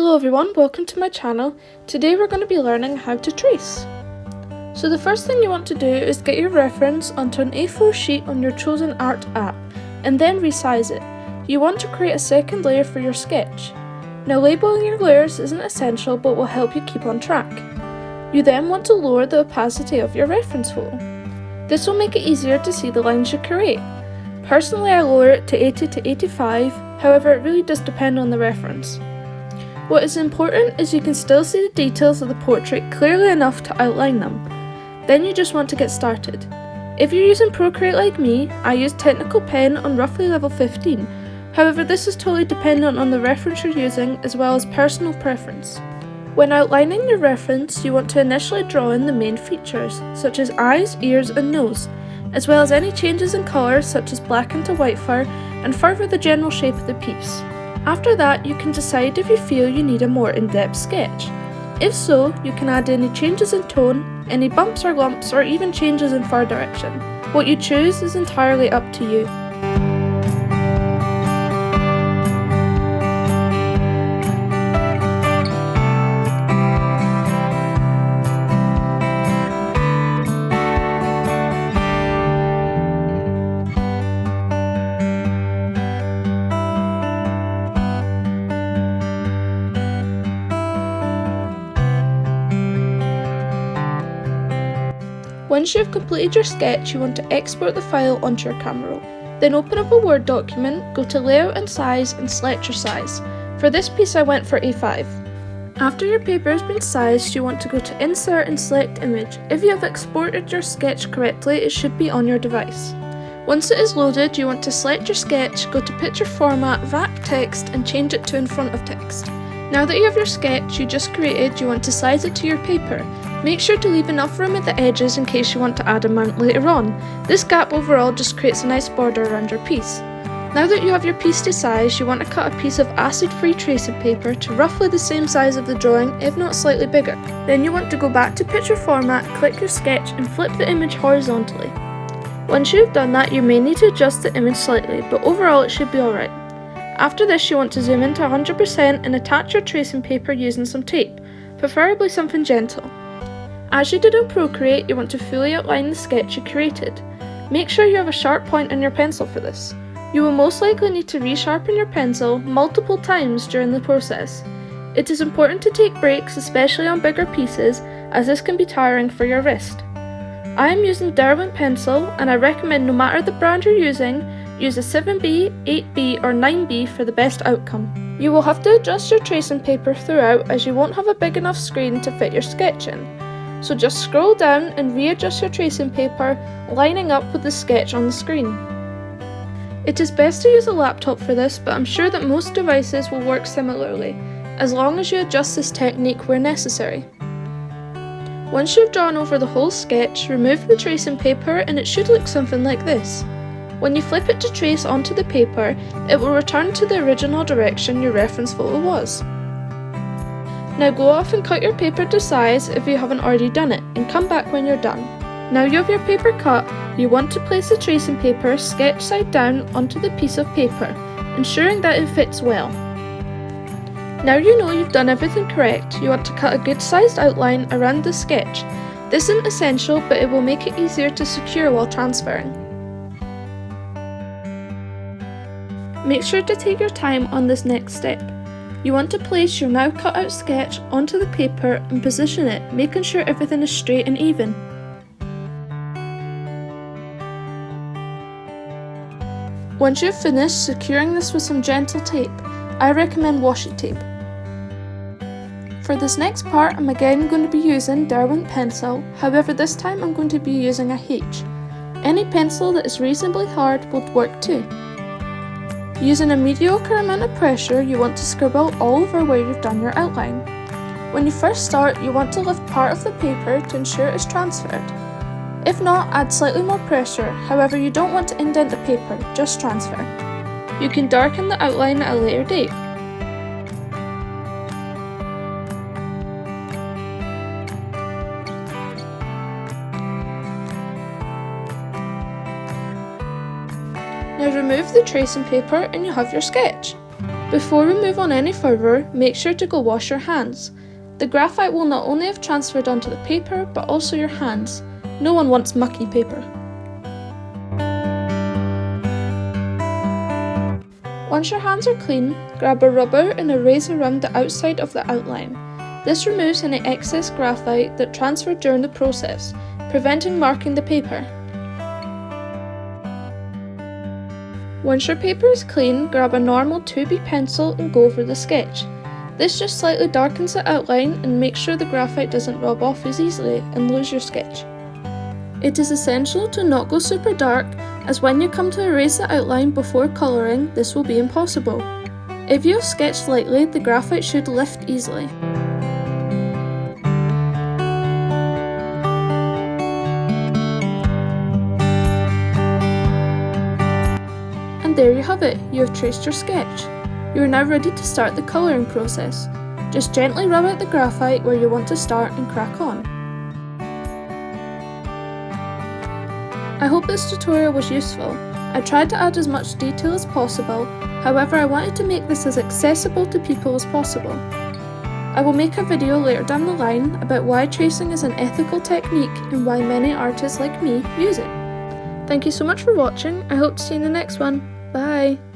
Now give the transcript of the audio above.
Hello everyone, welcome to my channel. Today we're going to be learning how to trace. So the first thing you want to do is get your reference onto an A4 sheet on your chosen art app and then resize it. You want to create a second layer for your sketch. Now labeling your layers isn't essential but will help you keep on track. You then want to lower the opacity of your reference photo. This will make it easier to see the lines you create. Personally I lower it to 80 to 85, however it really does depend on the reference. What is important is you can still see the details of the portrait clearly enough to outline them. Then you just want to get started. If you're using Procreate like me, I use Technical Pen on roughly level 15. However, this is totally dependent on the reference you're using as well as personal preference. When outlining your reference, you want to initially draw in the main features, such as eyes, ears and nose, as well as any changes in colour such as black into white fur, and further the general shape of the piece. After that, you can decide if you feel you need a more in-depth sketch. If so, you can add any changes in tone, any bumps or lumps, or even changes in fur direction. What you choose is entirely up to you. Once you've completed your sketch, you want to export the file onto your camera roll. Then open up a Word document, go to Layout and Size and select your size. For this piece I went for A5. After your paper has been sized, you want to go to Insert and select Image. If you have exported your sketch correctly, it should be on your device. Once it is loaded, you want to select your sketch, go to Picture Format, VAC Text and change it to in front of text. Now that you have your sketch you just created, you want to size it to your paper. Make sure to leave enough room at the edges in case you want to add a mount later on. This gap overall just creates a nice border around your piece. Now that you have your piece to size, you want to cut a piece of acid-free tracing paper to roughly the same size of the drawing, if not slightly bigger. Then you want to go back to Picture Format, click your sketch and flip the image horizontally. Once you've done that, you may need to adjust the image slightly, but overall it should be alright. After this, you want to zoom into 100% and attach your tracing paper using some tape, preferably something gentle. As you did on Procreate, you want to fully outline the sketch you created. Make sure you have a sharp point on your pencil for this. You will most likely need to resharpen your pencil multiple times during the process. It is important to take breaks, especially on bigger pieces, as this can be tiring for your wrist. I am using Derwent pencil and I recommend no matter the brand you're using, use a 7B, 8B or 9B for the best outcome. You will have to adjust your tracing paper throughout as you won't have a big enough screen to fit your sketch in. So just scroll down and readjust your tracing paper, lining up with the sketch on the screen. It is best to use a laptop for this, but I'm sure that most devices will work similarly, as long as you adjust this technique where necessary. Once you've drawn over the whole sketch, remove the tracing paper and it should look something like this. When you flip it to trace onto the paper, it will return to the original direction your reference photo was. Now go off and cut your paper to size if you haven't already done it, and come back when you're done. Now you have your paper cut, you want to place the tracing paper sketch side down onto the piece of paper, ensuring that it fits well. Now you know you've done everything correct, you want to cut a good sized outline around the sketch. This isn't essential, but it will make it easier to secure while transferring. Make sure to take your time on this next step. You want to place your now cut out sketch onto the paper and position it, making sure everything is straight and even. Once you've finished, securing this with some gentle tape. I recommend washi tape. For this next part, I'm again going to be using Derwent pencil, however this time I'm going to be using a H. Any pencil that is reasonably hard will work too. Using a mediocre amount of pressure, you want to scribble all over where you've done your outline. When you first start, you want to lift part of the paper to ensure it's transferred. If not, add slightly more pressure, however you don't want to indent the paper, just transfer. You can darken the outline at a later date. Now remove the tracing paper and you have your sketch. Before we move on any further, make sure to go wash your hands. The graphite will not only have transferred onto the paper, but also your hands. No one wants mucky paper. Once your hands are clean, grab a rubber and erase around the outside of the outline. This removes any excess graphite that transferred during the process, preventing marking the paper. Once your paper is clean, grab a normal 2B pencil and go over the sketch. This just slightly darkens the outline and makes sure the graphite doesn't rub off as easily and lose your sketch. It is essential to not go super dark, as when you come to erase the outline before colouring, this will be impossible. If you have sketched lightly, the graphite should lift easily. And there you have it, you have traced your sketch. You are now ready to start the colouring process. Just gently rub out the graphite where you want to start and crack on. I hope this tutorial was useful. I tried to add as much detail as possible, however I wanted to make this as accessible to people as possible. I will make a video later down the line about why tracing is an ethical technique and why many artists like me use it. Thank you so much for watching, I hope to see you in the next one. Bye!